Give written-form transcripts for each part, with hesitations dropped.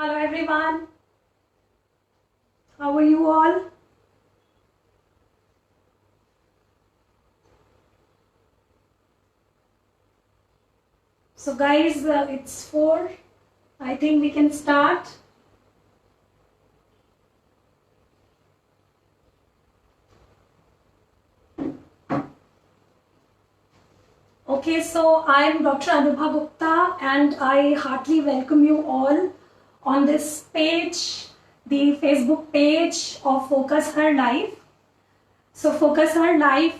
Hello everyone, how are you all? So guys, it's 4. I think we can start. Okay, so I am Dr. Anubha Gupta and I heartily welcome you all on this page, the Facebook page of Focus Her Life. So Focus Her Life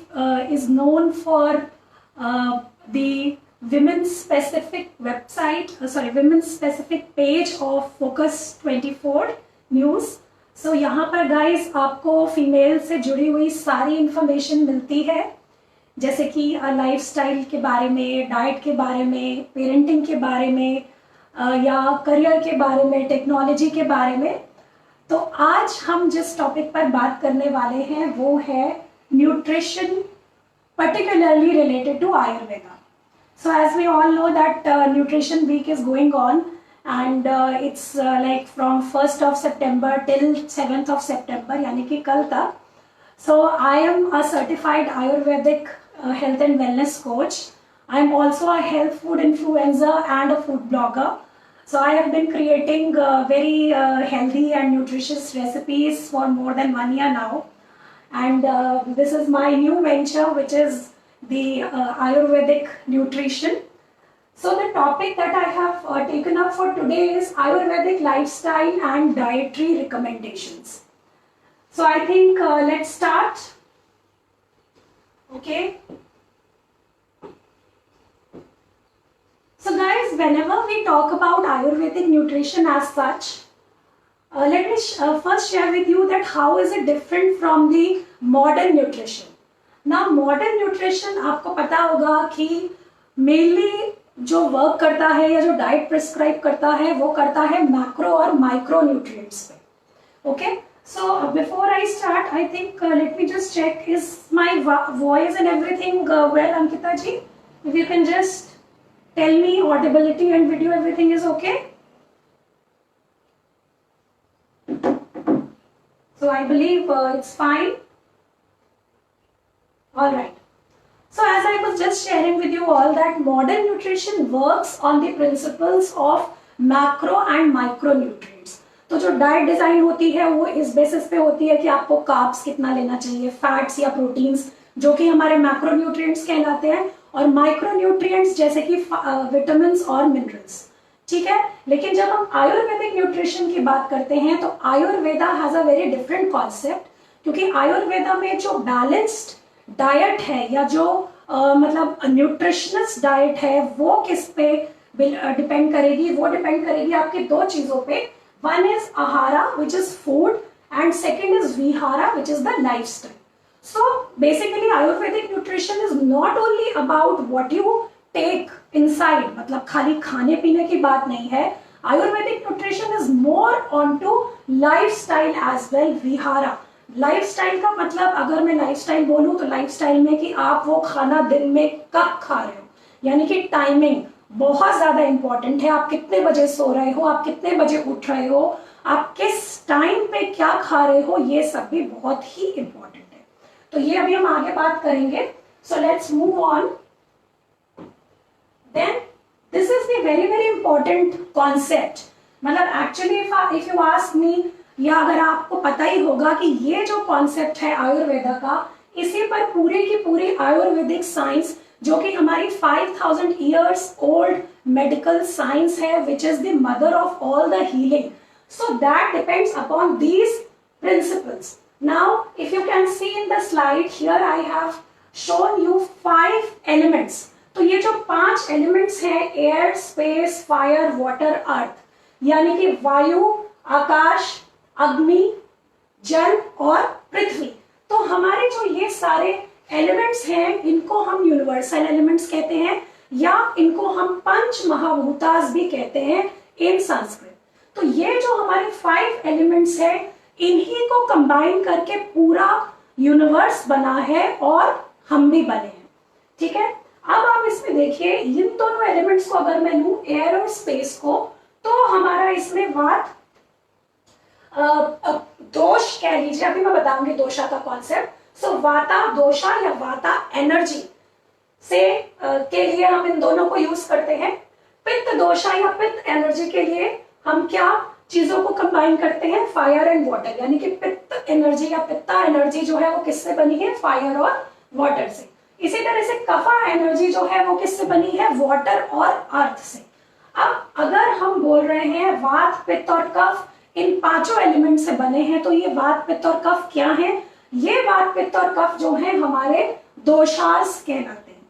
is known for the women's specific website, women's specific page of Focus 24 News. So यहाँ पर guys आपको female से जुड़ी हुई सारी information मिलती है, जैसे कि लाइफस्टाइल के बारे में, डाइट के बारे में, पेरेंटिंग के बारे में, या करियर के बारे में, टेक्नोलॉजी के बारे में। तो आज हम जिस टॉपिक पर बात करने वाले हैं वो है nutrition, particularly related to Ayurveda. So as we all know that nutrition week is going on and it's like from 1st of September till 7th of September, यानी कि कल तक. So I am a certified Ayurvedic health and wellness coach. I am also a health food influencer and a food blogger. So I have been creating very healthy and nutritious recipes for more than 1 year now. And this is my new venture, which is the Ayurvedic nutrition. So the topic that I have taken up for today is Ayurvedic lifestyle and dietary recommendations. So I think let's start. Okay. So guys, whenever we talk about Ayurvedic nutrition as such, let me first share with you that how is it different from the modern nutrition. Now modern nutrition आपको पता होगा कि mainly जो work करता है या जो diet prescribe करता है वो करता है मैक्रो और माइक्रो न्यूट्रिएंट्स पे. Okay, so before I start, I think let me just check, is my voice and everything well, Ankita ji? If you can just tell me audibility and video, everything is okay? So I believe it's fine. All right. So as I was just sharing with you all that modern nutrition works on the principles of macro and micronutrients. तो जो diet design होती है वो इस basis पे होती है कि आपको कार्ब्स कितना लेना चाहिए, फैट्स या प्रोटीन्स जो कि हमारे मैक्रोन्यूट्रिएंट्स कहलाते हैं, और माइक्रोन्यूट्रिएंट्स जैसे कि विटामिन्स और मिनरल्स. ठीक है, लेकिन जब हम आयुर्वेदिक न्यूट्रिशन की बात करते हैं तो Ayurveda has a very different concept, क्योंकि आयुर्वेदा में जो बैलेंस्ड डाइट है या जो मतलब न्यूट्रिशनस डाइट है वो किस पे डिपेंड करेगी, वो डिपेंड करेगी आपकी दो चीजों पे. वन इज आहारा which is food and second is विहारा which is the lifestyle. So basically Ayurvedic nutrition is not only about what you take inside, मतलब खाली खाने पीने की बात नहीं है. Ayurvedic nutrition is more on to lifestyle as well. विहारा लाइफस्टाइल का मतलब, अगर मैं लाइफस्टाइल बोलूं तो लाइफस्टाइल में कि आप वो खाना दिन में कब खा रहे हो, यानी कि टाइमिंग बहुत ज्यादा इंपॉर्टेंट है. आप कितने बजे सो रहे हो, आप कितने बजे उठ रहे हो, आप किस टाइम पे क्या खा रहे हो, ये सब भी बहुत ही इंपॉर्टेंट है. तो ये अभी हम आगे बात करेंगे. So let's move on. Then this is the very very important concept. मतलब actually if you ask me, या अगर आपको पता ही होगा कि ये जो कॉन्सेप्ट है आयुर्वेदा का, इसी पर पूरी की पूरी आयुर्वेदिक साइंस जो कि हमारी 5000 ईयर्स ओल्ड मेडिकल साइंस है, विच is the mother of all the healing. So that depends upon these principles. Now if you can see in the slide here I have shown you 5 elements. तो ये जो 5 elements हैं, air, space, fire, water, अर्थ, यानी कि वायु, आकाश, अग्नि, जल और पृथ्वी. तो हमारे जो ये सारे एलिमेंट्स हैं इनको हम यूनिवर्सल एलिमेंट्स कहते हैं, या इनको हम पंच महाभूतास भी कहते हैं इन संस्कृत. तो ये जो हमारे 5 एलिमेंट्स हैं इन्हीं को कंबाइन करके पूरा यूनिवर्स बना है और हम भी बने हैं. ठीक है, अब आप इसमें देखिए, इन दोनों एलिमेंट्स को अगर मैं लूं, एयर और स्पेस को, तो हमारा इसमें वात दोष कह लीजिए, अभी मैं बताऊंगी दोषा का कॉन्सेप्ट। सो वाता दोषा या वाता एनर्जी से के लिए हम इन दोनों को यूज करते हैं। पित्त दोषा या पित्त एनर्जी के लिए हम क्या चीजों को कंबाइन करते हैं, फायर एंड वाटर, यानी कि पित्त एनर्जी या पित्ता एनर्जी जो है वो किससे बनी है, फायर और वाटर से। इसी तरह से कफा एनर्जी जो है वो किससे बनी है, वाटर और अर्थ से। अब अगर हम बोल रहे हैं वात पित्त और कफ इन पांचों एलिमेंट से बने हैं, तो ये वात पित्त और कफ क्या है, ये वात पित्त और कफ जो है हमारे दोषास कहलाते हैं।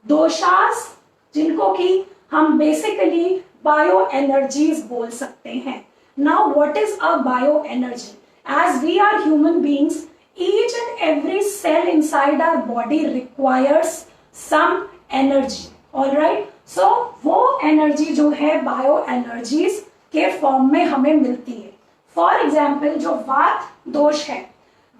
दोषास जिनको कि हम बेसिकली बायो एनर्जीज बोल सकते हैं। Now what is a bio energy? As we are human beings, each and every cell inside our body requires some energy, all right? So वो एनर्जी जो है बायो एनर्जीज के फॉर्म में हमें मिलती है। फॉर एग्जाम्पल जो वात दोष है,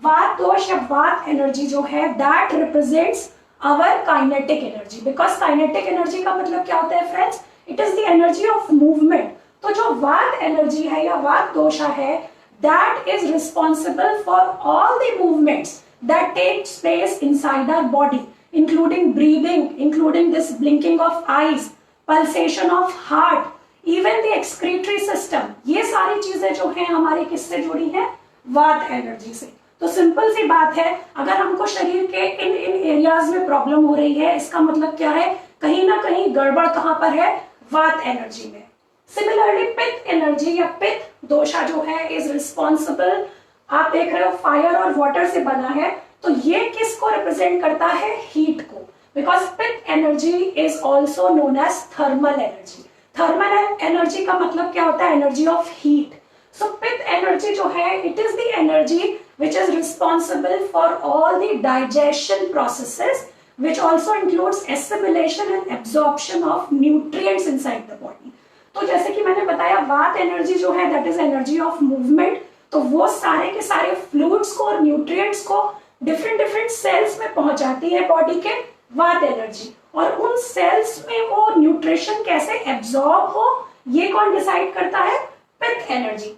वात दोष या वात एनर्जी जो है that represents our kinetic energy, because kinetic energy का मतलब क्या होता है friends, it is the energy of movement. तो जो वात एनर्जी है या वात दोषा है, that is responsible for all the movements that takes place inside our body, including breathing, including this blinking of eyes, pulsation of heart, even the excretory system। ये सारी चीजें जो हैं हमारी किससे जुड़ी हैं, वात एनर्जी से। तो सिंपल सी बात है, अगर हमको शरीर के इन एरियाज में प्रॉब्लम हो रही है, इसका मतलब क्या है, कहीं ना कहीं गड़बड़ कहां पर है, वात एनर्जी में। सिमिलरली पित्त एनर्जी या पित्त दोषा जो है इज रिस्पॉन्सिबल, आप देख रहे हो फायर और वाटर से बना है, तो ये किसको रिप्रेजेंट करता है, हीट को, because pitta energy is also known as thermal energy. Thermal energy का मतलब क्या होता है, एनर्जी ऑफ हीट। सो पित्त एनर्जी जो है it is the energy which is responsible for all the digestion processes, which also includes assimilation and absorption of nutrients inside the body। तो जैसे कि मैंने बताया वात एनर्जी जो है that is energy of movement, तो वो सारे के सारे फ्लूइड्स को और न्यूट्रिएंट्स को डिफरेंट डिफरेंट सेल्स में पहुंचाती है बॉडी के, वात एनर्जी। और उन सेल्स में वो न्यूट्रिशन कैसे एब्जॉर्ब हो, ये कौन डिसाइड करता है, पित्त एनर्जी।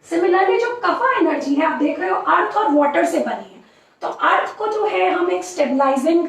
सिमिलरली जो कफा एनर्जी है, आप देख रहे हो अर्थ और वाटर से बनी है, तो अर्थ को जो है हम एक स्टेबलाइजिंग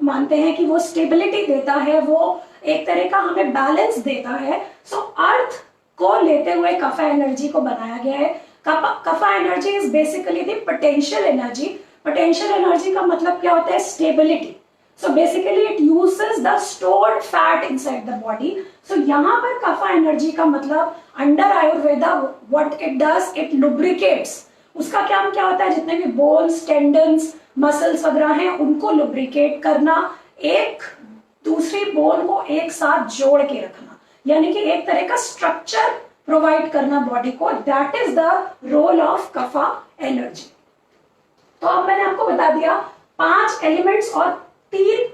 मानते हैं कि वो स्टेबिलिटी देता है, वो एक तरह का हमें बैलेंस देता है। सो अर्थ को लेते हुए कफा एनर्जी को बनाया गया है। Kapha energy is basically the potential energy. Potential energy का मतलब क्या होता है, stability. So basically it uses the stored fat inside the body. So यहाँ पर कफा एनर्जी का मतलब under Ayurveda what it does, it lubricates. उसका काम क्या होता है, जितने भी बोन्स, टेंडन्स, मसल्स वगैरह हैं उनको लुब्रिकेट करना, एक दूसरी बोन को एक साथ जोड़ के रखना, यानी कि एक तरह का स्ट्रक्चर प्रोवाइड करना बॉडी को। That is the role of kapha energy. तो अब मैंने आपको बता दिया 5 एलिमेंट्स और 3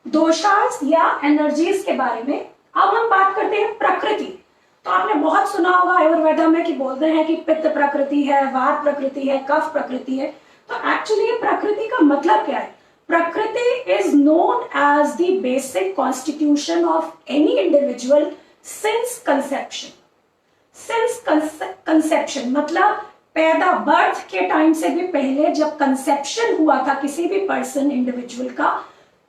दोषास या एनर्जीज के बारे में। अब हम बात करते हैं प्रकृति। तो आपने बहुत सुना होगा आयुर्वेदा में कि बोलते हैं कि पित्त प्रकृति है, वात प्रकृति है, कफ प्रकृति है। तो एक्चुअली प्रकृति का मतलब क्या है, प्रकृति is known as the basic constitution of any individual since conception। since conception मतलब पैदा, बर्थ के टाइम से भी पहले जब कंसेप्शन हुआ था किसी भी पर्सन, इंडिविजुअल का,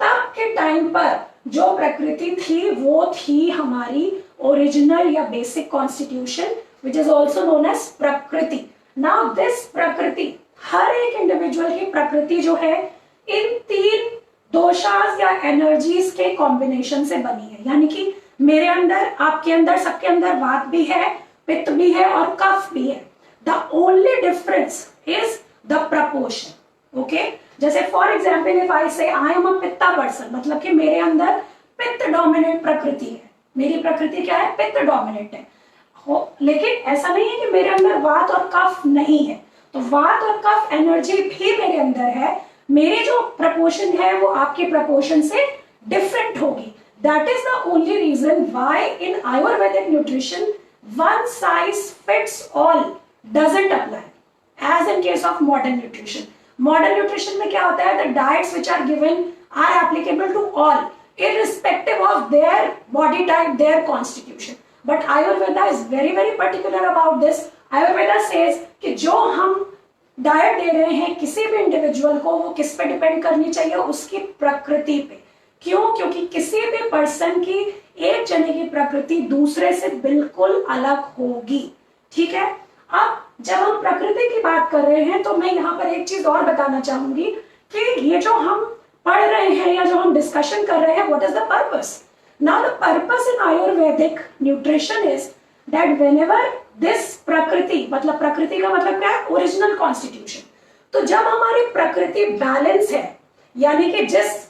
तब के टाइम पर जो प्रकृति थी वो थी हमारी ओरिजिनल या basic constitution, which is also known as prakriti. Now this prakriti, हर एक इंडिविजुअल की प्रकृति जो है इन 3 दोषास या एनर्जीज के कॉम्बिनेशन से बनी है। यानी कि मेरे अंदर, आपके अंदर, सबके अंदर वात भी है, पित्त भी है और कफ भी है। The only difference is the proportion. Okay, जैसे for example if I say I am a पित्ता person, मतलब कि मेरे अंदर पित्त डोमिनेंट प्रकृति है, मेरी प्रकृति क्या है, पित्त डोमिनेंट है। लेकिन ऐसा नहीं है कि मेरे अंदर वात और कफ नहीं है, तो वात और कफ एनर्जी भी मेरे अंदर है। मेरी जो प्रपोर्शन है वो आपके प्रपोर्शन से डिफरेंट होगी। That is the only reason why in Ayurvedic nutrition one size fits all doesn't apply as in case of modern nutrition. Modern nutrition में क्या होता है, the diets which are given are applicable to all irrespective irrespective of their body type, their constitution. But Ayurveda is very very particular about this. Ayurveda says कि जो हम diet दे रहे हैं किसी भी इंडिविजुअल को, वो किस पे डिपेंड करनी चाहिए, उसकी प्रकृति पे. क्यों? क्योंकि किसी भी पर्सन की, एक जने की प्रकृति दूसरे से बिल्कुल अलग होगी. ठीक है. अब जब हम प्रकृति की बात कर रहे हैं तो मैं यहाँ पर एक चीज और बताना चाहूंगी कि ये जो हम पढ़ रहे हैं या जो हम डिस्कशन कर रहे हैं, what is the purpose? Now the purpose in Ayurvedic nutrition is that whenever this प्रकृति, मतलब प्रकृति का मतलब क्या है? Original constitution. तो जब हमारी प्रकृति बैलेंस है, यानी कि जिस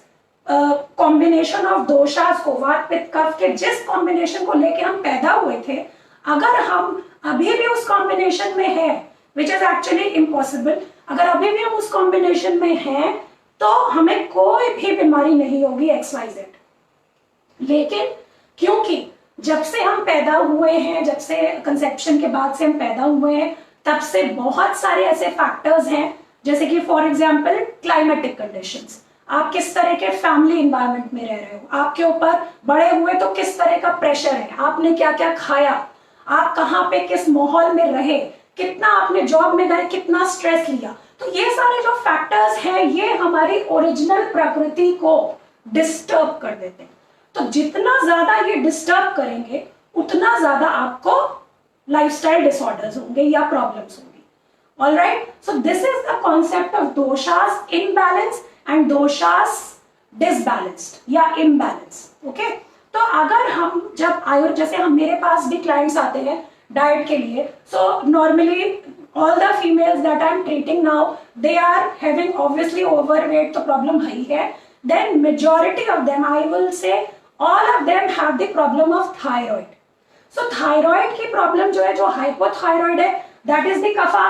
कॉम्बिनेशन ऑफ दोषास को, वात पित्त कफ के जिस कॉम्बिनेशन को लेके हम पैदा हुए थे, अगर हम अभी भी उस कॉम्बिनेशन में है, विच इज एक्चुअली इम्पॉसिबल, अगर अभी भी हम उस कॉम्बिनेशन में हैं तो हमें कोई भी बीमारी नहीं होगी XYZ. लेकिन क्योंकि जब से हम पैदा हुए हैं, जब से कंसेप्शन के बाद से हम पैदा हुए हैं, तब से बहुत सारे ऐसे फैक्टर्स हैं, जैसे कि फॉर एग्जांपल क्लाइमेटिक कंडीशंस. आप किस तरह के फैमिली एनवायरनमेंट में रह रहे हो, आपके ऊपर बड़े हुए तो किस तरह का प्रेशर है, आपने क्या क्या खाया, आप कहाँ पे किस माहौल में रहे, कितना आपने जॉब में गए, कितना स्ट्रेस लिया. तो ये सारे जो फैक्टर्स हैं, ये हमारी ओरिजिनल प्रकृति को डिस्टर्ब कर देते हैं. तो जितना ज्यादा ये डिस्टर्ब करेंगे, उतना ज्यादा आपको लाइफस्टाइल डिसऑर्डर्स होंगे या प्रॉब्लम्स होंगी. Alright. So this is the concept of doshas imbalance and doshas disbalanced या इम्बैलेंस. ओके. तो अगर हम जब जैसे हम, मेरे पास भी क्लाइंट्स आते हैं डाइट के लिए, so normally all the females that I'm treating now, they are having obviously overweight, तो problem है ही है. Then majority of them, I will say all of them have the problem of thyroid. So thyroid की problem जो है, जो hypothyroid है, that is the kapha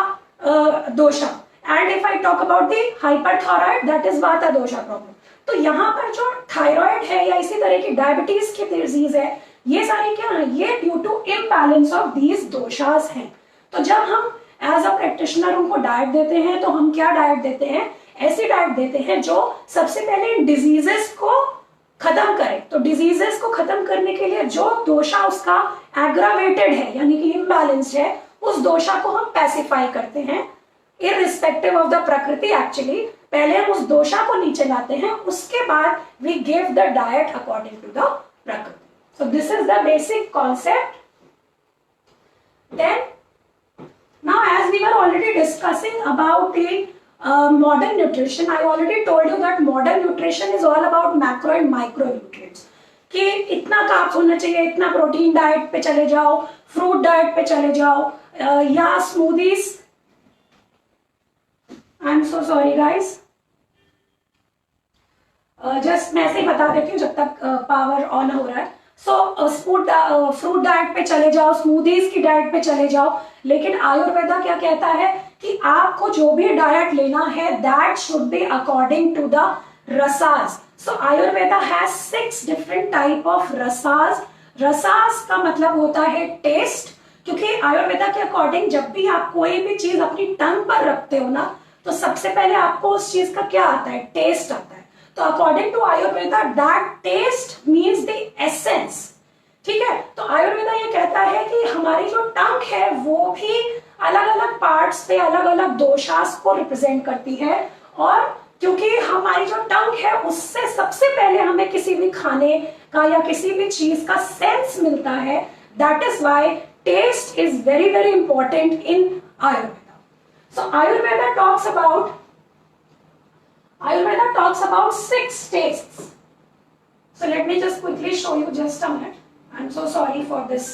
dosha. And if I talk about the hyperthyroid, that is vata dosha problem. तो यहाँ पर जो thyroid है या इसी तरह की डायबिटीज की डिजीज है, ये सारी क्या है? ये due to imbalance of these doshas हैं. तो जब हम एज अ प्रैक्टिशनर उनको डाइट देते हैं, तो हम क्या डाइट देते हैं? ऐसी डाइट देते हैं जो सबसे पहले इन डिजीजेस को खत्म करे. तो डिजीजेस को खत्म करने के लिए जो दोषा उसका एग्रावेटेड है, यानी कि इम्बैलेंस्ड है, उस दोषा को हम पैसिफाई करते हैं इररिस्पेक्टिव ऑफ द प्रकृति. एक्चुअली पहले हम उस दोषा को नीचे लाते हैं, उसके बाद we give the diet according to the prakriti. So this is the basic concept. Then now, as we were already discussing about the modern nutrition, I already told you that modern nutrition is all about macro and micronutrients. कि इतना carbs होना चाहिए, इतना protein diet पे चले जाओ, fruit diet पे चले जाओ, या smoothies. I am so sorry guys, just मैं ऐसे ही बता देती हूँ जब तक पावर ऑन हो रहा है. सो फ्रूट डाइट पे चले जाओ, स्मूदीज की डाइट पे चले जाओ. लेकिन आयुर्वेदा क्या कहता है कि आपको जो भी डाइट लेना है, that should be according to the rasas. So Ayurveda has 6 different type of rasas. Rasas का मतलब होता है टेस्ट, क्योंकि आयुर्वेदा के अकॉर्डिंग जब भी आप कोई भी चीज अपनी टंग पर रखते हो ना, तो सबसे पहले आपको उस चीज का क्या आता है? टेस्ट आता है. तो according to Ayurveda that taste means the essence. ठीक है. तो आयुर्वेदा ये कहता है कि हमारी जो टंग है वो भी अलग अलग पार्ट्स पे अलग अलग दोषास को रिप्रेजेंट करती है. और क्योंकि हमारी जो टंग है उससे सबसे पहले हमें किसी भी खाने का या किसी भी चीज का सेंस मिलता है. That is why taste is very very important in Ayurveda. So Ayurveda talks about 6 tastes. So let me just quickly show you, just a minute. I'm so sorry for this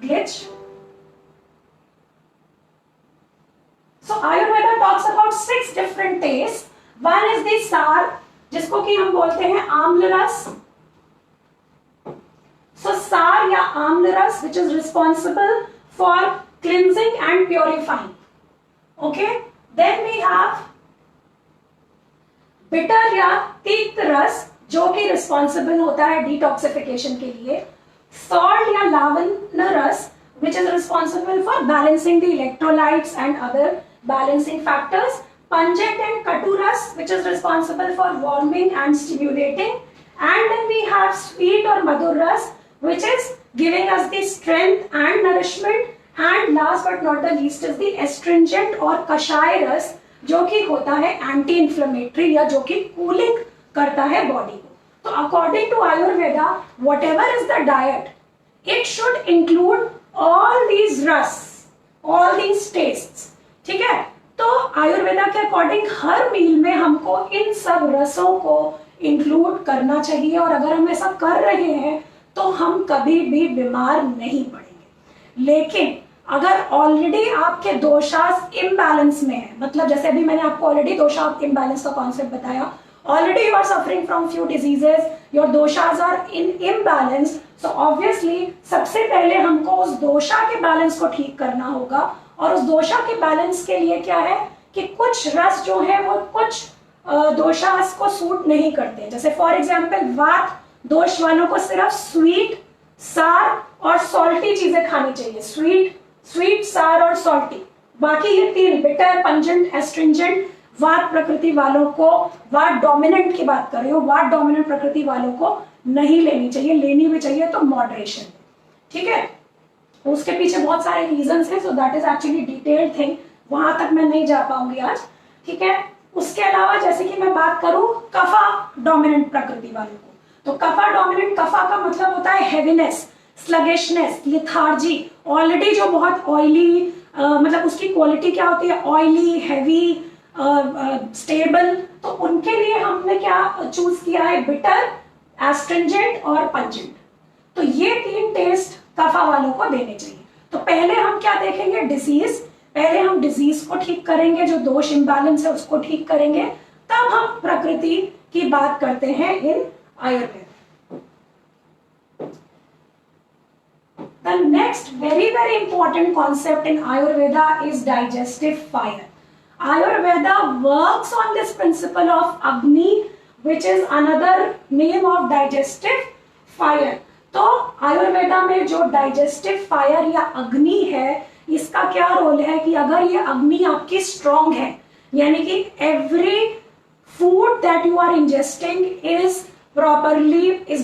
glitch. So Ayurveda talks about 6 different tastes. One is the sar, जिसको कि हम बोलते हैं आम्ल रस. So sar या आम्ल रस, which is responsible for cleansing and purifying. Okay. Then we have bitter या तीक्त रस, जो कि रिस्पॉन्सिबल होता है डिटॉक्सिफिकेशन के लिए. सॉल्ट या लवण रस, which is responsible for balancing the electrolytes and other balancing factors. Pungent and katu ras, which is responsible for warming and stimulating. and then we have sweet or madhur ras, which is giving us the strength and nourishment, and last but not the least is the astringent or कषाय रस, जो कि होता है anti inflammatory या जो कि cooling करता है बॉडी को. तो according to Ayurveda, whatever is the diet, it should include all these ras, all these tastes. ठीक है, तो आयुर्वेदा के अकॉर्डिंग हर मील में हमको इन सब रसों को इंक्लूड करना चाहिए, और अगर हम ऐसा कर रहे हैं तो हम कभी भी बीमार नहीं पड़ेंगे. लेकिन अगर ऑलरेडी आपके दोषास इम्बैलेंस में है, मतलब जैसे अभी मैंने आपको ऑलरेडी दोषा इम्बैलेंस का कॉन्सेप्ट बताया, already you are suffering from few diseases, your doshas are in imbalance, so obviously सबसे पहले हमको उस दोषा के बैलेंस को ठीक करना होगा. और उस दोषा के बैलेंस के लिए क्या है कि कुछ रस जो है वो कुछ दोषास को सूट नहीं करते. जैसे फॉर एग्जाम्पल वात दोष वालों को सिर्फ स्वीट, सार और सॉल्टी चीजें खानी चाहिए. स्वीट, सार और सॉल्टी. बाकी ये तीन, बिटर, पंजेंट, एस्ट्रिंजेंट, वात प्रकृति वालों को, वात डोमिनेंट की बात कर रही हूँ, वात डोमिनेंट प्रकृति वालों को नहीं लेनी चाहिए. लेनी भी चाहिए तो मॉडरेशन. ठीक है, उसके पीछे बहुत सारे रीजंस हैं, so that is actually detailed thing, वहां तक मैं नहीं जा पाऊंगी आज. ठीक है, उसके अलावा जैसे कि मैं बात करूं कफा डोमिनेंट प्रकृति वालों को, तो कफा डोमिनेंट, कफा का मतलब होता है हेवीनेस, स्लगिशनेस, लिथार्जी. ऑलरेडी जो बहुत ऑयली, मतलब उसकी क्वालिटी क्या होती है, ऑयली, हैवी, स्टेबल, तो उनके लिए हमने क्या चूज किया है, बिटर, एस्ट्रिंजेंट और पंजेंट. तो ये तीन टेस्ट कफा वालों को देने चाहिए. तो पहले हम क्या देखेंगे, डिजीज. पहले हम डिजीज को ठीक करेंगे, जो दोष इम्बैलेंस है उसको ठीक करेंगे, तब हम प्रकृति की बात करते हैं इन Ayurveda. The next very important concept in Ayurveda is digestive fire. Ayurveda works on this principle of Agni, which is another name of digestive fire. तो आयुर्वेदा में जो डाइजेस्टिव फायर या अग्नि है, इसका क्या रोल है कि अगर ये अग्नि आपकी स्ट्रॉन्ग है, यानी कि every food that you are ingesting is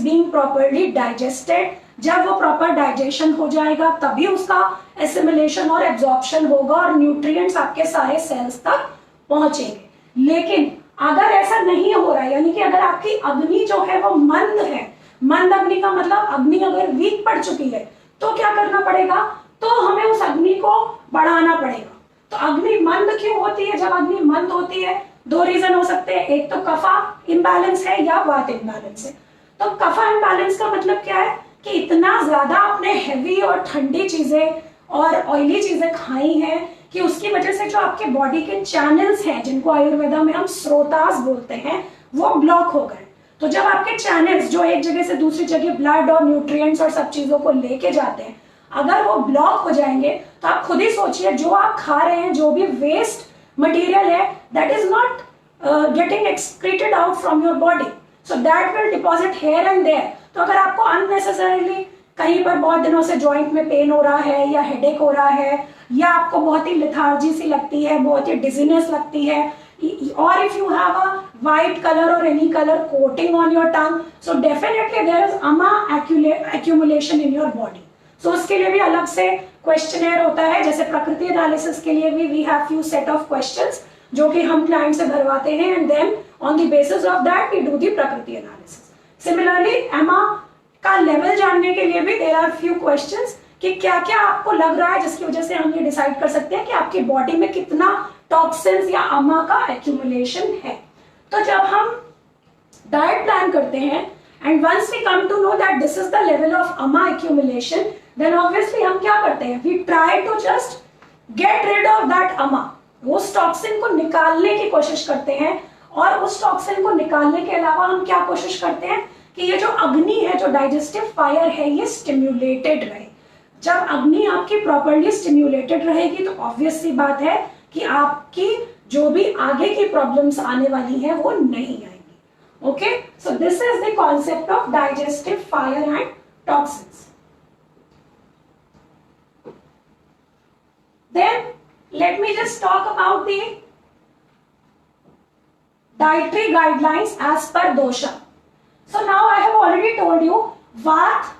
being properly digested. जब वो प्रॉपर डाइजेशन हो जाएगा तभी उसका एसिमिलेशन और एब्जॉर्प्शन होगा और न्यूट्रिएंट्स आपके सारे सेल्स तक पहुंचेंगे. लेकिन अगर ऐसा नहीं हो रहा है, यानी कि अगर आपकी अग्नि जो है वो मंद है, मंद अग्नि का मतलब अग्नि अगर वीक पड़ चुकी है, तो क्या करना पड़ेगा, तो हमें उस अग्नि को बढ़ाना पड़ेगा. तो अग्नि मंद क्यों होती है? जब अग्नि मंद होती है, दो रीजन हो सकते हैं, एक तो कफा इम्बैलेंस है या वात इम्बैलेंस है. तो कफा इम्बैलेंस का मतलब क्या है कि इतना ज्यादा आपने हैवी और ठंडी चीजें और ऑयली चीजें खाई हैं कि उसकी वजह से जो आपके बॉडी के चैनल्स हैं, जिनको आयुर्वेदा में हम स्रोतास बोलते हैं, वो ब्लॉक हो गए. तो जब आपके चैनल्स जो एक जगह से दूसरी जगह ब्लड और न्यूट्रिएंट्स और सब चीजों को लेके जाते हैं, अगर वो ब्लॉक हो जाएंगे, तो आप खुद ही सोचिए जो आप खा रहे हैं, जो भी वेस्ट मटेरियल है, that is not getting excreted out from your body, so that will deposit here and there. तो अगर आपको अननेसेसरीली कहीं पर बहुत दिनों से जॉइंट में पेन हो रहा है या हेडेक हो रहा है, या आपको बहुत ही लिथार्जी सी लगती है, बहुत ही डिजीनेस लगती है, or if you have a white color or any color coating on your tongue, so definitely there is ama accumulation in your body. So उसके लिए भी अलग से क्वेश्चनर होता है. जैसे प्रकृति एनालिसिस के लिए भी we have few set of questions जो कि हम क्लाइंट से भरवाते हैं, and then on the basis of that we do the प्रकृति एनालिसिस. Similarly, एमा का लेवल जानने के लिए भी there are few questions कि क्या क्या आपको लग रहा है, जिसकी वजह से हम ये डिसाइड कर सकते हैं कि आपकी बॉडी में कितना टॉक्सिन्स या अमा का एक्यूमुलेशन है. तो जब हम डाइट प्लान करते हैं and once we come to know that this is the level of ama accumulation, then obviously हम क्या करते हैं, we try to just get rid of that ama. उस टॉक्सिन को निकालने की कोशिश करते हैं, और उस टॉक्सिन को निकालने के अलावा हम क्या कोशिश करते हैं कि ये जो अग्नि है, जो डाइजेस्टिव फायर है, ये स्टिम्युलेटेड रहे. जब अग्नि आपकी प्रॉपरली स्टिम्युलेटेड रहेगी तो ऑब्वियस सी बात है कि आपकी जो भी आगे की प्रॉब्लम्स आने वाली हैं वो नहीं आएंगी. Okay, so this is the concept of digestive fire and toxins. Then let me just talk about the dietary guidelines as per dosha. So now I have already told you, vata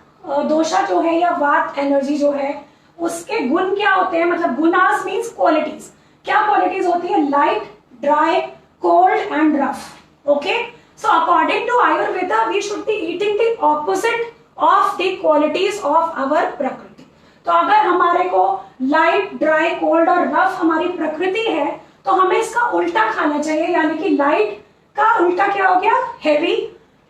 dosha जो है या वात एनर्जी जो है उसके गुण क्या होते हैं, मतलब गुणास मीन्स क्वालिटीज, क्या क्वालिटीज होती है, light, dry, cold and rough. Okay, so according to Ayurveda we should be eating the opposite of the qualities of our प्रकृति। तो अगर हमारे को लाइट, ड्राई, कोल्ड और रफ हमारी प्रकृति है तो हमें इसका उल्टा खाना चाहिए, यानी कि लाइट का उल्टा क्या हो गया, हेवी।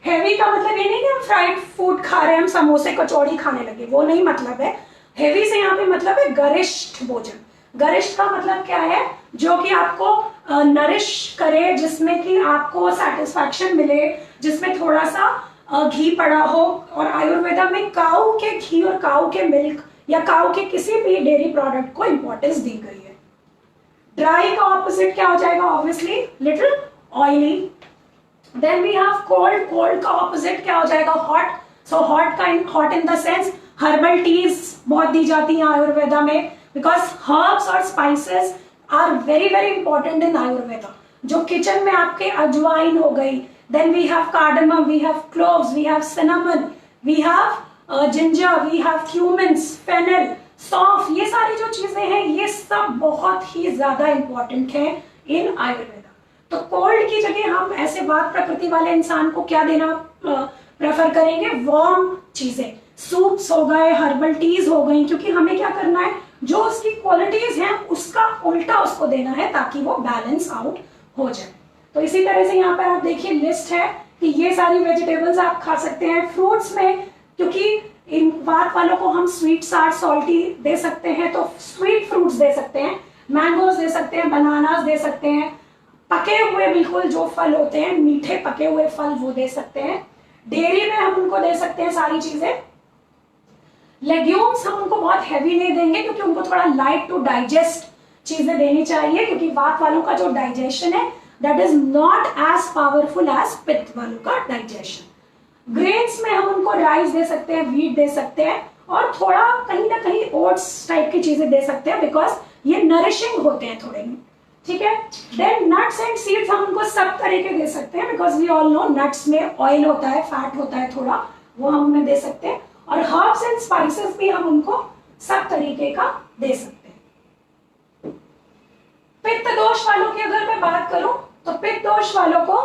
हेवी का मतलब ये नहीं कि हम फ्राइड फूड खा रहे हैं, हम समोसे कचौड़ी खाने लगे, वो नहीं मतलब है। हेवी से यहाँ पे मतलब है गरिष्ठ भोजन। गरिष्ठ का मतलब क्या है, जो कि आपको नरिश करे, जिसमें कि आपको सेटिस्फैक्शन मिले, जिसमें थोड़ा सा घी पड़ा हो। और आयुर्वेदा में काऊ के घी और काऊ के मिल्क या काऊ के किसी भी डेयरी प्रोडक्ट को इंपॉर्टेंस दी गई है। ड्राई का ऑपोजिट क्या हो जाएगा, obviously little oily. Then we have cold, cold का ऑपोजिट क्या हो जाएगा, hot. So hot in the sense herbal teas बहुत दी जाती है आयुर्वेदा में, बिकॉज हर्ब्स और spices are very very important in Ayurveda. जो किचन में आपके अजवाइन हो गई, then we have cardamom, we have cloves, we have cinnamon, we have ginger, we have cumins, fennel, saunf, ये सारी जो चीजें हैं ये सब बहुत ही ज्यादा इंपॉर्टेंट है इन आयुर्वेदा। तो कोल्ड की जगह हम ऐसे वात प्रकृति वाले इंसान को क्या देना प्रेफर करेंगे, वार्म चीजें, सूप्स हो गए, हर्बल टीज हो गई, क्योंकि हमें क्या करना है, जो उसकी क्वालिटीज हैं उसका उल्टा उसको देना है ताकि वो बैलेंस आउट हो जाए। तो इसी तरह से यहाँ पर आप देखिए लिस्ट है कि ये सारी वेजिटेबल्स आप खा सकते हैं। फ्रूट्स में, क्योंकि इन वात वालों को हम स्वीट, सार, सॉल्टी दे सकते हैं, तो स्वीट फ्रूट्स दे सकते हैं, मैंगोज दे सकते हैं, बनानास दे सकते हैं, पके हुए बिल्कुल जो फल होते हैं, मीठे पके हुए फल वो दे सकते हैं। डेयरी में हम उनको दे सकते हैं सारी चीजें। लेग्यूम्स हम उनको बहुत हैवी नहीं देंगे, क्योंकि उनको थोड़ा लाइट टू डाइजेस्ट चीजें देनी चाहिए, क्योंकि वात वालों का जो डाइजेशन है that is not as powerful as pitta वालों का डाइजेशन। ग्रेन्स में हम उनको राइस दे सकते हैं, व्हीट दे सकते हैं, और थोड़ा कहीं ना कहीं ओट्स टाइप की चीजें दे सकते हैं, बिकॉज ये नरिशिंग होते हैं थोड़े, ठीक है। देन नट्स एंड सीड्स हम उनको सब तरह के दे सकते हैं, because we all know nuts में ऑयल होता है, फैट होता है थोड़ा, वो हम उन्हें दे सकते हैं। और हर्ब्स एंड स्पाइसेस भी हम उनको सब तरीके का दे सकते हैं। पित्त दोष वालों की अगर मैं बात करूं तो पित्त दोष वालों को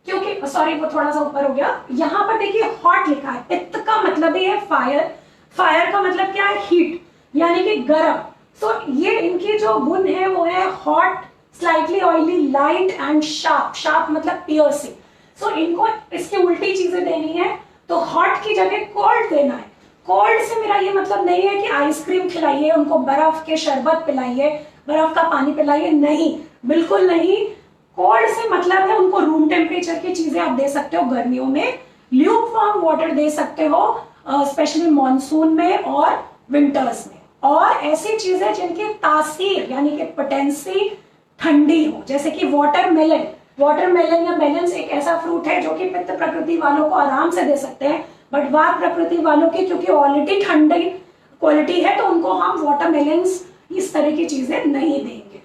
क्योंकि सॉरी वो थोड़ा सा ऊपर हो गया, यहां पर देखिए हॉट लिखा है, पित्त का मतलब ही है फायर, फायर का मतलब क्या है, हीट, यानी कि गर्म। सो ये इनकी जो गुण है वो है hot, slightly oily, light and sharp. Sharp मतलब पियर्सिंग। सो इनको इसकी उल्टी चीजें देनी है, तो हॉट की जगह कोल्ड देना है। कोल्ड से मेरा ये मतलब नहीं है कि आइसक्रीम खिलाइए, उनको बर्फ के शरबत पिलाइए, बर्फ का पानी पिलाइए, नहीं, बिल्कुल नहीं। कोल्ड से मतलब है उनको रूम टेम्परेचर की चीजें आप दे सकते हो गर्मियों में, ल्यूक वार्म वाटर दे सकते हो स्पेशली मॉनसून में और विंटर्स में, और ऐसी चीजें जिनकी तासीर यानी कि पोटेंसी ठंडी हो, जैसे कि वाटरमेलन। वाटरमेलन या मेलन्स एक ऐसा फ्रूट है जो कि पित्त प्रकृति वालों को आराम से दे सकते हैं, बट वात प्रकृति वालों की क्योंकि ऑलरेडी ठंडी क्वालिटी है तो उनको हम वाटरमेलन्स इस तरह की चीजें नहीं देंगे।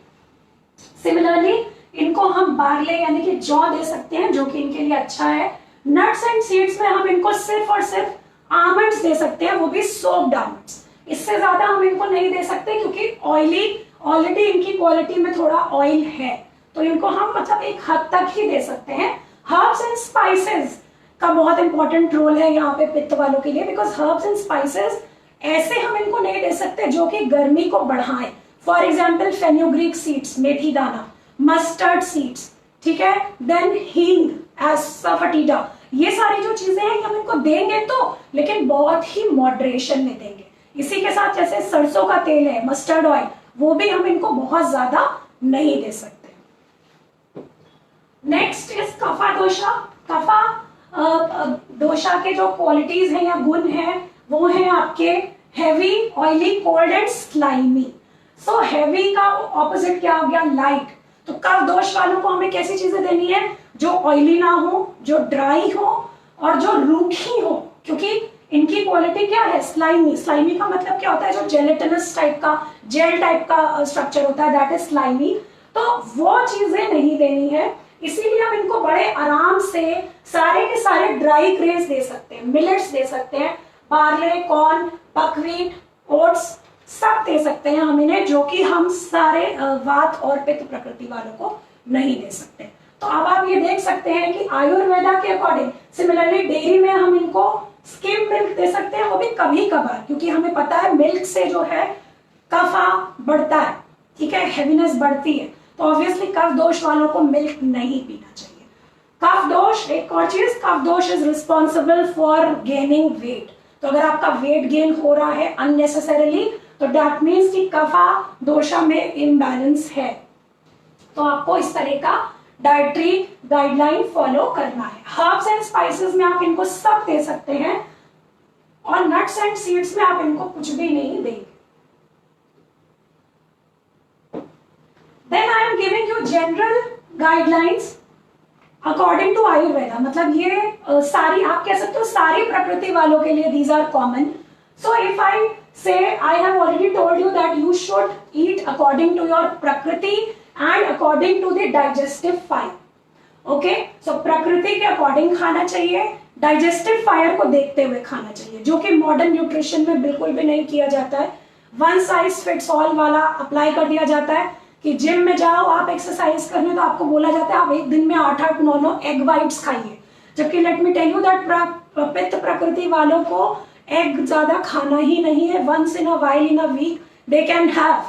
सिमिलरली इनको हम बार्ले यानी कि जौ दे सकते हैं, जो कि इनके लिए अच्छा है। नट्स एंड सीड्स में हम इनको सिर्फ और सिर्फ आमंड्स दे सकते हैं, वो भी सोक्ड आमंड्स। इससे ज्यादा हम इनको नहीं दे सकते, क्योंकि ऑयली ऑलरेडी इनकी क्वालिटी में थोड़ा ऑयल है, तो इनको हम मतलब एक हद तक ही दे सकते हैं। हर्ब्स एंड स्पाइसेस का बहुत इंपॉर्टेंट रोल है यहाँ पे पित्त वालों के लिए, बिकॉज हर्ब्स एंड स्पाइसेस ऐसे हम इनको नहीं दे सकते जो कि गर्मी को बढ़ाएं। फॉर एग्जाम्पल फेन्यूग्रीक सीड्स, मेथी दाना, मस्टर्ड सीड्स, ठीक है, देन हींग, एसाफेटिडा, ये सारी जो चीजें हैं हम इनको देंगे तो, लेकिन बहुत ही मॉडरेशन में देंगे। इसी के साथ जैसे सरसों का तेल है, मस्टर्ड ऑयल, वो भी हम इनको बहुत ज्यादा नहीं दे सकते। नेक्स्ट इज कफा दोषा। कफा दोषा के जो क्वालिटीज हैं या गुण हैं वो है आपके heavy, oily, cold and slimy. So heavy का ऑपोजिट क्या हो गया, लाइट। तो कफ दोष वालों को हमें कैसी चीजें देनी है, जो ऑयली ना हो, जो ड्राई हो और जो रूखी हो, क्योंकि इनकी क्वालिटी क्या है, स्लाइमी। स्लाइमी का मतलब क्या होता है, जो जेलेटिनस टाइप का, जेल टाइप का स्ट्रक्चर होता है, दैट इज स्लाइमी। तो वो चीजें नहीं देनी है। इसीलिए हम इनको बड़े आराम से सारे के सारे ड्राई ग्रेन्स दे सकते हैं, मिलेट्स दे सकते हैं, बार्ले, कॉर्न, बकव्हीट, ओट्स सब दे सकते हैं हम इन्हें, जो कि हम सारे वात और पित्त प्रकृति वालों को नहीं दे सकते। तो अब आप ये देख सकते हैं कि आयुर्वेदा के अकॉर्डिंग सिमिलरली डेयरी में हम इनको स्किम मिल्क दे सकते हैं, वो भी कभी कभार, क्योंकि हमें पता है मिल्क से जो है कफा बढ़ता है, ठीक है, हेवीनेस बढ़ती है, तो ऑब्वियसली कफ दोष वालों को मिल्क नहीं पीना चाहिए। कफ दोष एक और चीज, कफ दोष is responsible for gaining weight. तो अगर आपका वेट गेन हो रहा है अननेसेसरीली, तो दैट मीन्स कि कफा दोषा में इम्बैलेंस है। तो आपको इस तरह का डाइटरी गाइडलाइन फॉलो करना है। हर्ब्स एंड स्पाइसेस में आप इनको सब दे सकते हैं, और नट्स एंड सीड्स में आप इनको कुछ भी नहीं देंगे। Then I am giving you general guidelines according to Ayurveda, मतलब ये सारी आप कह सकते हो सारी प्रकृति वालों के लिए these are common. So if I say I have already told you that you should eat according to your prakriti and according to the digestive fire. Okay, so prakriti के अकॉर्डिंग खाना चाहिए, डाइजेस्टिव फायर को देखते हुए खाना चाहिए, जो कि मॉडर्न न्यूट्रिशन में बिल्कुल भी नहीं किया जाता है। वन साइज फिट्स ऑल वाला अप्लाई कर दिया जाता है कि जिम में जाओ आप एक्सरसाइज करने, तो आपको बोला जाता है आप एक दिन में 8-8, 9-9 एग वाइट्स खाइए, जबकि let me tell you that pitta prakriti वालों को एग ज्यादा खाना ही नहीं है। Once in a while in a week they can have,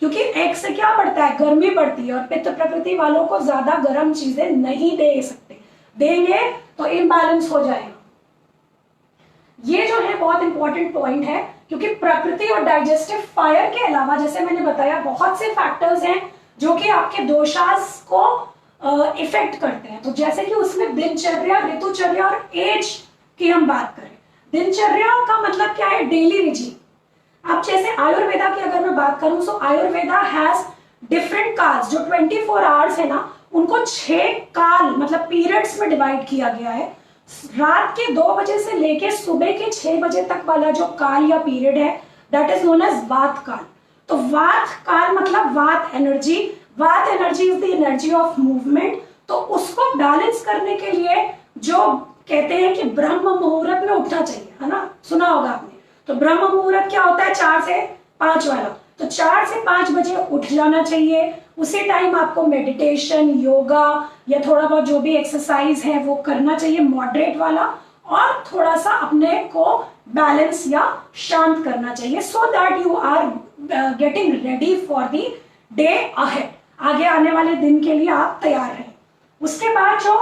क्योंकि एग से क्या बढ़ता है, गर्मी बढ़ती है, और पित्त प्रकृति वालों को ज्यादा गर्म चीजें नहीं दे सकते, देंगे तो इम्बैलेंस हो जाएगा। ये जो है बहुत इंपॉर्टेंट पॉइंट है, क्योंकि प्रकृति और डाइजेस्टिव फायर के अलावा जैसे मैंने बताया बहुत से फैक्टर्स हैं जो कि आपके दोषास को इफेक्ट करते हैं। तो जैसे कि उसमें दिनचर्या, ऋतुचर्या और एज की हम बात करें, दिनचर्या का मतलब क्या है, डेली रिजीम। अब जैसे आयुर्वेदा की अगर मैं बात करूं, सो आयुर्वेदा हैज डिफरेंट काल्स, जो 24 आवर्स है ना, उनको 6 काल मतलब पीरियड्स में डिवाइड किया गया है। रात के 2 बजे से लेके सुबह के 6 बजे तक वाला जो काल या पीरियड है, दैट इज नोन एज वात काल। तो वात काल मतलब वात एनर्जी, वात energy is the energy of movement. तो उसको बैलेंस करने के लिए जो कहते हैं कि ब्रह्म मुहूर्त में उठना चाहिए, है ना, सुना होगा आपने। तो ब्रह्म मुहूर्त क्या होता है, 4 से 5 वाला। तो 4 से 5 बजे उठ जाना चाहिए। उसी टाइम आपको मेडिटेशन, योगा या थोड़ा बहुत जो भी एक्सरसाइज है वो करना चाहिए, मॉडरेट वाला, और थोड़ा सा अपने को बैलेंस या शांत करना चाहिए, so that you are getting ready for the day ahead, आगे आने वाले दिन के लिए आप तैयार रहें। उसके बाद जो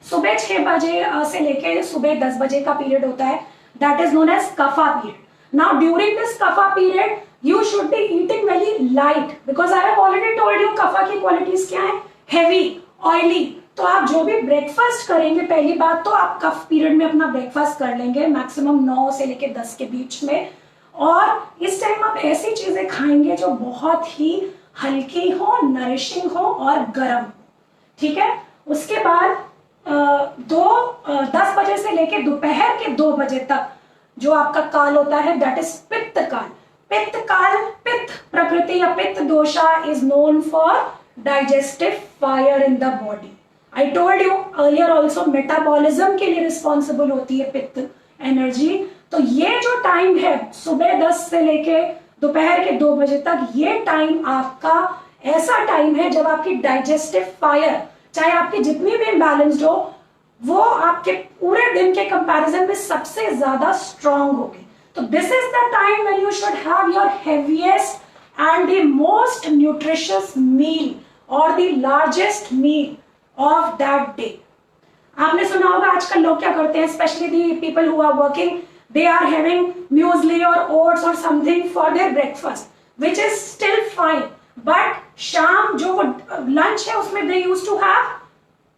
सुबह 6 बजे से लेके सुबह 10 बजे का पीरियड होता है, that is known as kapha period. Now during this kapha period you should be eating very light, because I have already told you kapha की qualities क्या है, heavy, oily। तो आप जो भी ब्रेकफास्ट करेंगे, पहली बात तो आप कफ पीरियड में अपना ब्रेकफास्ट कर लेंगे मैक्सिमम 9 से लेके 10 के बीच में, और इस टाइम आप ऐसी चीजें खाएंगे जो बहुत ही हल्की हो, नरिशिंग हो और गर्म हो, ठीक है। उसके बाद 10 बजे से लेके दोपहर के 2 बजे तक जो आपका काल होता है, दैट इज पित्त काल। पित्त काल, पित्त प्रकृति या pitta dosha is known for digestive fire in the body. I told you earlier also, metabolism के लिए रिस्पॉन्सिबल होती है पित्त एनर्जी। तो ये जो टाइम है सुबह 10 से लेके दोपहर के 2 बजे तक, ये टाइम आपका ऐसा टाइम है जब आपकी डाइजेस्टिव फायर, चाहे आपकी जितनी भी इम्बैलेंस्ड हो, वो आपके पूरे दिन के कंपैरिजन में सबसे ज्यादा स्ट्रांग होगी। तो this is the time when you should have your heaviest and the most nutritious meal और the largest meal of that day. आपने सुना होगा आजकल लोग क्या करते हैं, specially the people who are working, they are having muesli और ओट्स और something for their breakfast, which is still fine, but शाम जो लंच है उसमें they use to have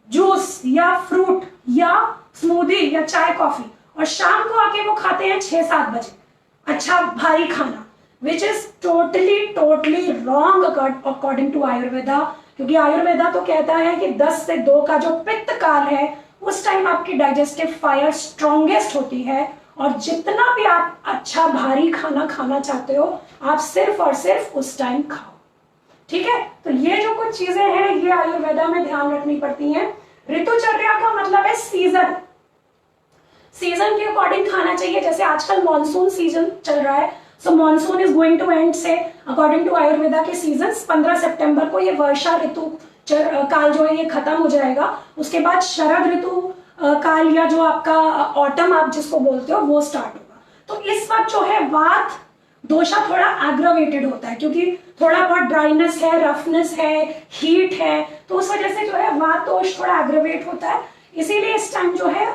juice या फ्रूट या स्मूदी या चाय कॉफी, और शाम को आके वो खाते हैं 6-7 बजे अच्छा भारी खाना, which is totally wrong according to Ayurveda. क्योंकि आयुर्वेदा तो कहता है कि 10 से 2 का जो पित्त काल है, उस टाइम आपकी डाइजेस्टिव फायर स्ट्रॉन्गेस्ट होती है, और जितना भी आप अच्छा भारी खाना खाना चाहते हो, आप सिर्फ और सिर्फ उस टाइम खाओ, ठीक है, तो ये जो कुछ चीजें हैं ये आयुर्वेदा में ध्यान रखनी पड़ती हैं। ऋतुचर्या का मतलब है सीजन, सीजन के अकॉर्डिंग खाना चाहिए। जैसे आजकल मॉनसून सीजन चल रहा है, so monsoon is going to end से अकॉर्डिंग टू आयुर्वेदा के सीजन 15 सितंबर को ये वर्षा ऋतु काल जो है ये खत्म हो जाएगा। उसके बाद शरद ऋतु काल या जो आपका ऑटम आप जिसको बोलते हो वो स्टार्ट होगा। तो इस वक्त जो है वात दोषा थोड़ा एग्रावेटेड होता है, क्योंकि थोड़ा बहुत ड्राइनेस है, रफनेस है, हीट है, तो उस वजह से जो है वात दोष थोड़ा एग्रावेट होता है। इसीलिए इस टाइम जो है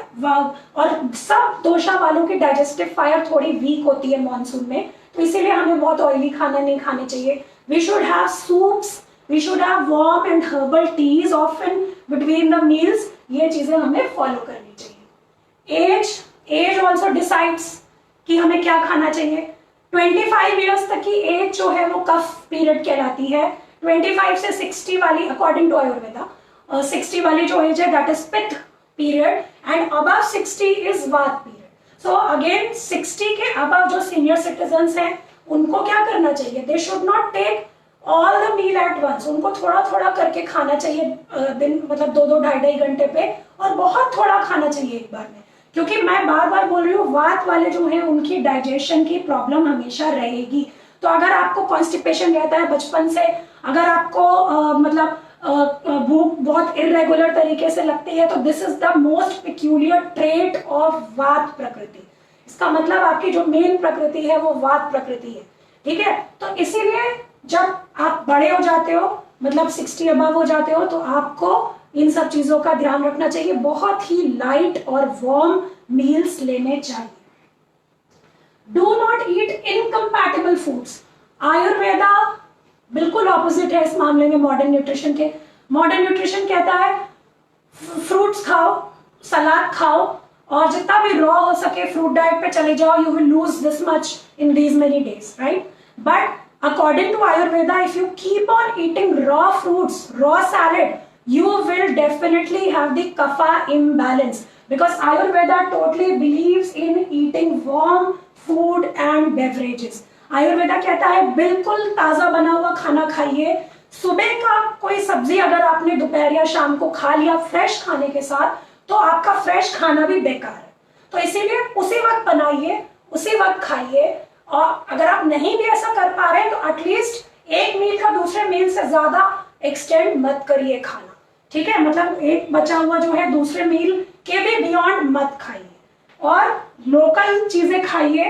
और सब दोषा वालों की डाइजेस्टिव फायर थोड़ी वीक होती है मॉनसून में, तो इसीलिए हमें बहुत ऑयली खाना नहीं खाने चाहिए। We should have soups, we should have warm and herbal teas often between the meals, ये चीजें हमें फॉलो करनी चाहिए। एज ऑल्सो डिसाइड्स कि हमें क्या खाना चाहिए। 25 इयर्स तक की एज जो है वो कफ पीरियड कहलाती है। 25 से 60 वाली अकॉर्डिंग टू आयुर्वेदा 60 वाली जो एज है दैट इज पित्त पीरियड एंड अबव 60 इज वात पीरियड। सो अगेन 60 के अबव जो सीनियर सिटीजन्स हैं उनको क्या करना चाहिए, they should not take all the meal at once, उनको थोड़ा थोड़ा करके खाना चाहिए दिन, मतलब 2-2 ढाई घंटे पे, और बहुत थोड़ा खाना चाहिए एक बार में, क्योंकि मैं बार बार बोल रही हूँ वात वाले जो हैं उनकी डाइजेशन की प्रॉब्लम हमेशा रहेगी। तो अगर आपको कॉन्स्टिपेशन रहता है बचपन से, अगर आपको मतलब भूख बहुत इरेगुलर तरीके से लगती है, तो this is the most peculiar trait of वात प्रकृति। इसका मतलब आपकी जो मेन प्रकृति है वो वात प्रकृति है, ठीक है। तो इसीलिए जब आप बड़े हो जाते हो, मतलब 60 अबव हो जाते हो, तो आपको इन सब चीजों का ध्यान रखना चाहिए। बहुत ही लाइट और वार्म मील्स लेने चाहिए। Do not eat incompatible foods. Ayurveda बिल्कुल ऑपोजिट है इस मामले में मॉडर्न न्यूट्रिशन के। मॉडर्न न्यूट्रिशन कहता है फ्रूट्स खाओ, सलाद खाओ, और जितना भी रॉ हो सके फ्रूट डाइट पे चले जाओ, you will lose this much in these many days, right. But according to Ayurveda, if you keep on eating raw fruits, raw salad, you will definitely have the kapha imbalance, because Ayurveda totally believes in eating warm food and beverages. Ayurveda कहता है बिल्कुल ताजा बना हुआ खाना खाइए। सुबह का कोई सब्जी अगर आपने दोपहर या शाम को खा लिया फ्रेश खाने के साथ, तो आपका फ्रेश खाना भी बेकार है। तो इसीलिए उसी वक्त बनाइए, उसी वक्त खाइए, और अगर आप नहीं भी ऐसा कर पा रहे हैं तो एटलीस्ट एक मील का दूसरे मील से ज्यादा एक्सटेंड मत करिए खाना, ठीक है। मतलब एक बचा हुआ जो है दूसरे मील के भी बियॉन्ड मत खाइए, और लोकल चीजें खाइए।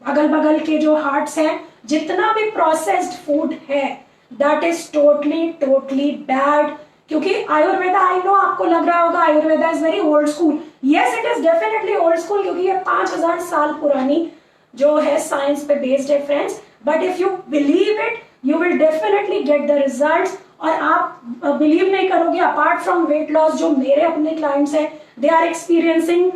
अगल बगल के जो हार्ट्स हैं, जितना भी प्रोसेस्ड फूड है दैट इज टोटली बैड। क्योंकि आयुर्वेदा, आई नो आपको लग रहा होगा Ayurveda is very old school, yes it is definitely old school, क्योंकि ये 5000 साल पुरानी जो है साइंस पे बेस्ड है friends. But if you believe it you will definitely get the results. और आप बिलीव नहीं करोगे, अपार्ट फ्रॉम वेट लॉस, जो मेरे अपने क्लाइंट्स हैं they are experiencing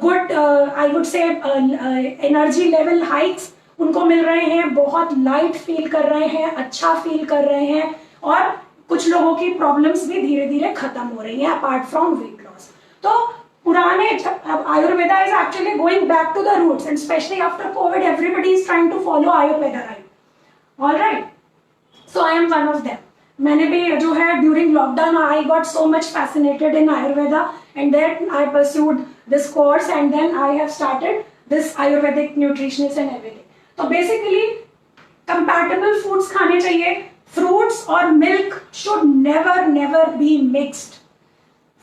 good I would say energy level hikes उनको मिल रहे हैं, बहुत लाइट फील कर रहे हैं, अच्छा फील कर रहे हैं, और कुछ लोगों की प्रॉब्लम्स भी धीरे धीरे खत्म हो रही हैं अपार्ट फ्रॉम वेट लॉस। तो पुराने Ayurveda is actually going back to the roots, and especially after COVID, everybody is trying to follow Ayurveda, right? All right. So I am one of them. मैंने भी जो है during lockdown I got so much fascinated in Ayurveda, and then I pursued this course, and then I have started this Ayurvedic nutritionist and everything. तो basically compatible foods खाने चाहिए। Fruits और milk should never be mixed.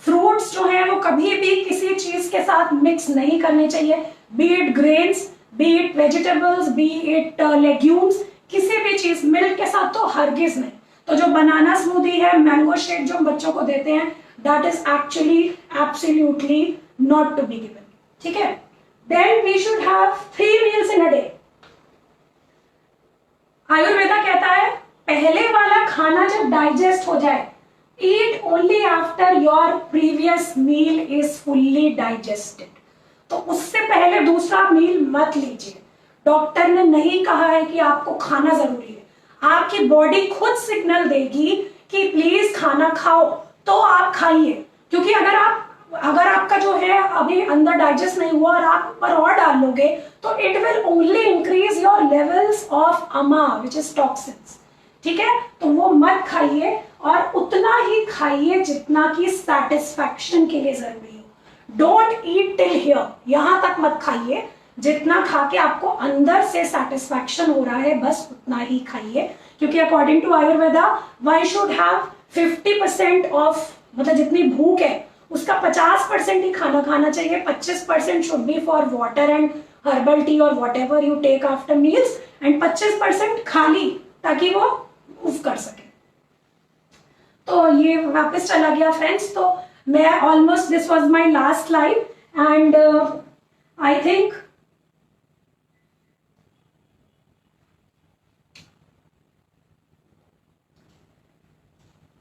Fruits जो है वो कभी भी किसी चीज के साथ मिक्स नहीं करने चाहिए, B it grains, B it vegetables, B it legumes, किसी भी चीज। मिल्क के साथ तो हरगिज नहीं। तो जो बनाना स्मूदी है, मैंगो शेक जो हम बच्चों को देते हैं, that is actually absolutely not to be given, ठीक है। Then we should have 3 meals in a day. Ayurveda कहता है पहले वाला खाना जब डाइजेस्ट हो जाए, eat only after your previous meal is fully digested. तो उससे पहले दूसरा मील मत लीजिए। डॉक्टर ने नहीं कहा है कि आपको खाना जरूरी है, आपकी बॉडी खुद सिग्नल देगी कि प्लीज खाना खाओ, तो आप खाइए। क्योंकि अगर आपका जो है अभी अंदर डाइजेस्ट नहीं हुआ और आप ऊपर और डाल लोगे, तो it will only increase your levels of अमा विच इज टॉक्सिन्स। ठीक है, तो वो मत खाइए और उतना ही खाइए जितना कि सेटिस्फैक्शन के लिए जरूरी हो। डोंट ईट टिल हियर, यहां तक मत खाइए, जितना खा के आपको अंदर से सेटिस्फैक्शन हो रहा है बस उतना ही खाइए, क्योंकि according to Ayurveda one should have 50% of, मतलब जितनी भूख है उसका 50% ही खाना खाना चाहिए, 25% should be for water and herbal tea और whatever you take after meals, and 25% खाली, ताकि वो मूव कर सके। तो ये वापस चला गया फ्रेंड्स। तो मैं almost this was my last slide and I think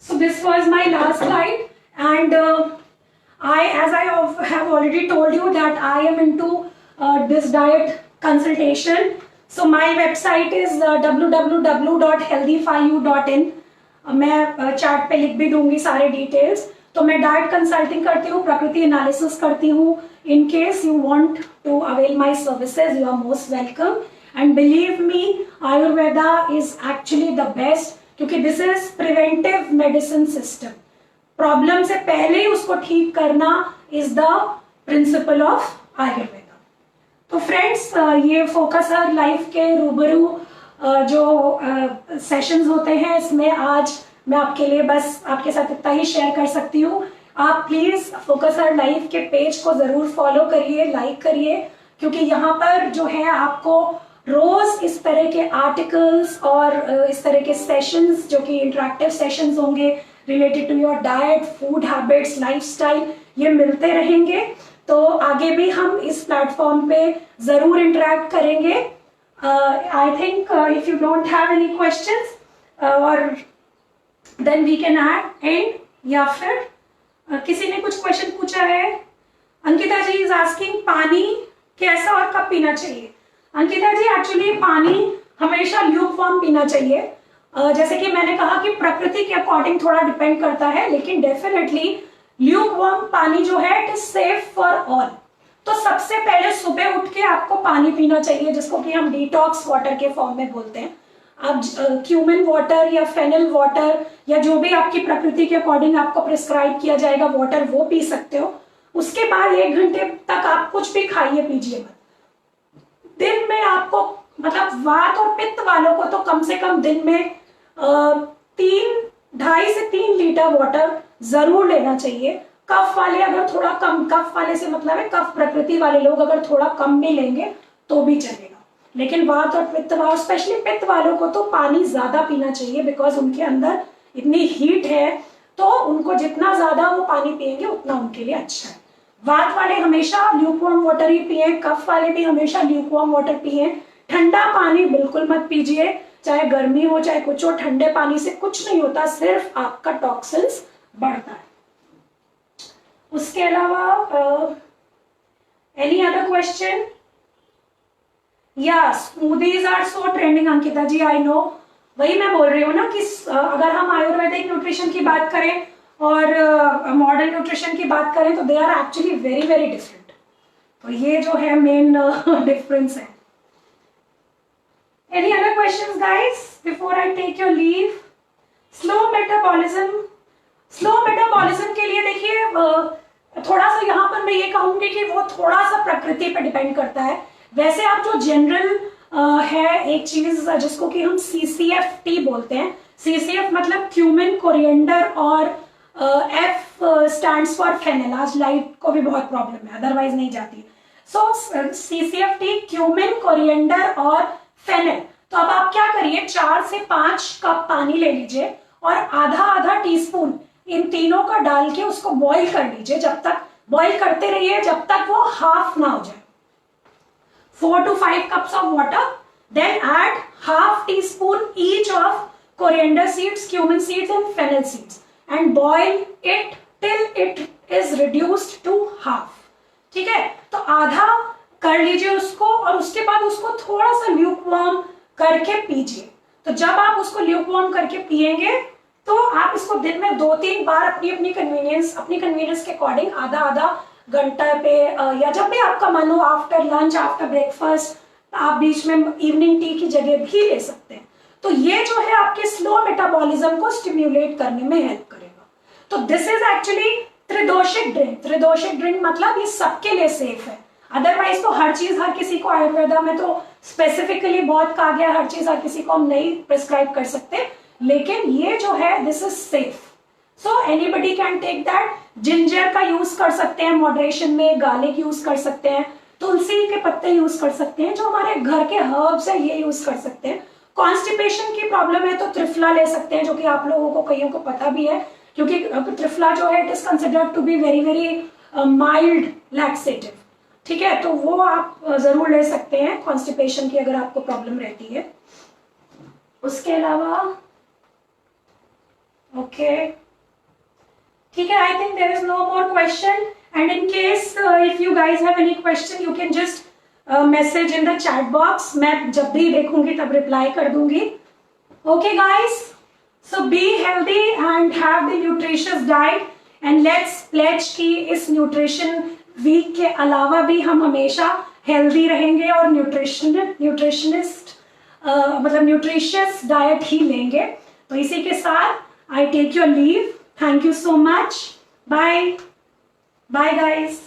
so this was my last slide and as I have already told you that I am into this diet consultation. So my website is www.healthyfiu.in. मैं chat पे लिख भी दूंगी सारे details. तो मैं diet consulting करती हूँ, प्रकृति एनालिसिस करती हूँ। In case you want to avail my services you are most welcome and believe me Ayurveda is actually the best, क्योंकि this is preventive medicine system. Problem से पहले ही उसको ठीक करना is the principle of Ayurveda. तो फ्रेंड्स ये फोकसर लाइफ के रूबरू जो सेशंस होते हैं, इसमें आज मैं आपके लिए बस आपके साथ इतना ही शेयर कर सकती हूँ। आप प्लीज फोकसर लाइफ के पेज को जरूर फॉलो करिए, लाइक करिए, क्योंकि यहाँ पर जो है आपको रोज इस तरह के आर्टिकल्स और इस तरह के सेशंस जो कि इंटरेक्टिव सेशंस होंगे related to your diet, food habits, lifestyle, ये मिलते रहेंगे। तो आगे भी हम इस प्लेटफॉर्म पे जरूर इंटरेक्ट करेंगे। I think if you don't have any questions और देन वी कैन एंड, या फिर किसी ने कुछ क्वेश्चन पूछा है। अंकिता जी इज आस्किंग पानी कैसा और कब पीना चाहिए। अंकिता जी एक्चुअली पानी हमेशा ल्यूकवार्म पीना चाहिए। जैसे कि मैंने कहा कि प्रकृति के अकॉर्डिंग थोड़ा डिपेंड करता है, लेकिन डेफिनेटली ल्यूकवार्म पानी जो है it is safe for all. तो सबसे पहले सुबह उठ के आपको पानी पीना चाहिए, जिसको कि हम डिटॉक्स वाटर के फॉर्म में बोलते हैं। आप क्यूमिन वाटर या फेनल वाटर या जो भी आपकी प्रकृति के अकॉर्डिंग आपको प्रिस्क्राइब किया जाएगा वाटर, वो पी सकते हो। उसके बाद 1 घंटे तक आप कुछ भी खाइए पीजिए मत। दिन में आपको, मतलब वात और पित्त वालों को तो कम से कम दिन में 2.5 से 3 लीटर वाटर जरूर लेना चाहिए। कफ वाले अगर थोड़ा कम, कफ वाले से मतलब है कफ प्रकृति वाले लोग अगर थोड़ा कम भी लेंगे तो भी चलेगा, लेकिन वात और पित्त वालों, स्पेशली पित्त वालों को तो पानी ज्यादा पीना चाहिए, बिकॉज उनके अंदर इतनी हीट है, तो उनको जितना ज्यादा वो पानी पिएंगे उतना उनके लिए अच्छा है। वात वाले हमेशा ल्यूकवार्म वाटर ही पिए, कफ वाले भी हमेशा ल्यूकवार्म वाटर पिए। ठंडा पानी बिल्कुल मत पीजिए, चाहे गर्मी हो चाहे कुछ हो। ठंडे पानी से कुछ नहीं होता, सिर्फ आपका टॉक्सिन्स बढ़ता है। उसके अलावा एनी अदर क्वेश्चन? या smoothies are so trending Ankita ji, I know. वही मैं बोल रही हूँ ना कि अगर हम आयुर्वेदिक न्यूट्रिशन की बात करें और मॉडर्न न्यूट्रिशन की बात करें तो they are actually very very different. तो ये जो है मेन डिफरेंस है। Any other questions guys before I take your leave? Slow metabolism के लिए देखिए थोड़ा सा यहाँ पर मैं ये कहूंगी कि वो थोड़ा सा प्रकृति पे डिपेंड करता है। वैसे आप जो जनरल है एक चीज जिसको कि हम CCFT बोलते हैं, CCF मतलब क्यूमिन, कोरिएंडर और F स्टैंड्स फॉर फेनल। आज लाइट को भी बहुत प्रॉब्लम है, अदरवाइज नहीं जाती। सो CCFT क्यूमिन, कोरिएंडर और फेनल। तो अब आप क्या करिए, 4 से 5 कप पानी ले लीजिए और आधा आधा टीस्पून इन तीनों का डाल के उसको बॉईल कर लीजिए। जब तक बॉईल करते रहिए जब तक वो हाफ ना हो जाए। 4 to 5 cups of water, then add half teaspoon each of coriander seeds, cumin seeds and fennel seeds and boil it till it is reduced to half। ठीक है, तो आधा कर लीजिए उसको और उसके बाद उसको थोड़ा सा ल्यूकवार्म करके पीजिए। तो जब आप उसको ल्यूकवार्म करके पिएंगे तो आप इसको दिन में 2-3 बार अपनी कन्वीनियंस के अकॉर्डिंग आधा आधा घंटा पे या जब भी आपका मन हो, आफ्टर लंच, आफ्टर ब्रेकफास्ट, आप बीच में इवनिंग टी की जगह भी ले सकते हैं। तो ये जो है आपके स्लो मेटाबॉलिज्म को स्टिम्युलेट करने में हेल्प करेगा। तो this is actually tridoshic drink. Tridoshic drink मतलब ये सबके लिए सेफ है। अदरवाइज तो हर चीज हर किसी को, आयुर्वेदा में तो स्पेसिफिकली बहुत कहा गया हर चीज हर किसी को हम नहीं प्रिस्क्राइब कर सकते, लेकिन ये जो है this is safe, so anybody can take that. Ginger का यूज कर सकते हैं मॉडरेशन में, गार्लिक यूज कर सकते हैं, तुलसी के पत्ते यूज कर सकते हैं, जो हमारे घर के हर्ब्स है ये यूज कर सकते हैं। कॉन्स्टिपेशन की प्रॉब्लम है तो त्रिफला ले सकते हैं, जो कि आप लोगों को कईयों को पता भी है, क्योंकि त्रिफला जो है it is considered to be very very mild laxative. ठीक है, तो वो आप जरूर ले सकते हैं कॉन्स्टिपेशन की अगर आपको प्रॉब्लम रहती है। उसके अलावा ओके ठीक है, I think there is no more question, and in case if you guys have any question you can just message in the chat box. मैं जब भी देखूंगी तब रिप्लाई कर दूंगी। Okay guys, so be healthy and have the nutritious diet, and let's pledge कि इस nutrition week के अलावा भी हम हमेशा हेल्दी रहेंगे और न्यूट्रिशनिस्ट मतलब न्यूट्रिशियस डाइट ही लेंगे। तो इसी के साथ I take your leave. Thank you so much. Bye bye guys.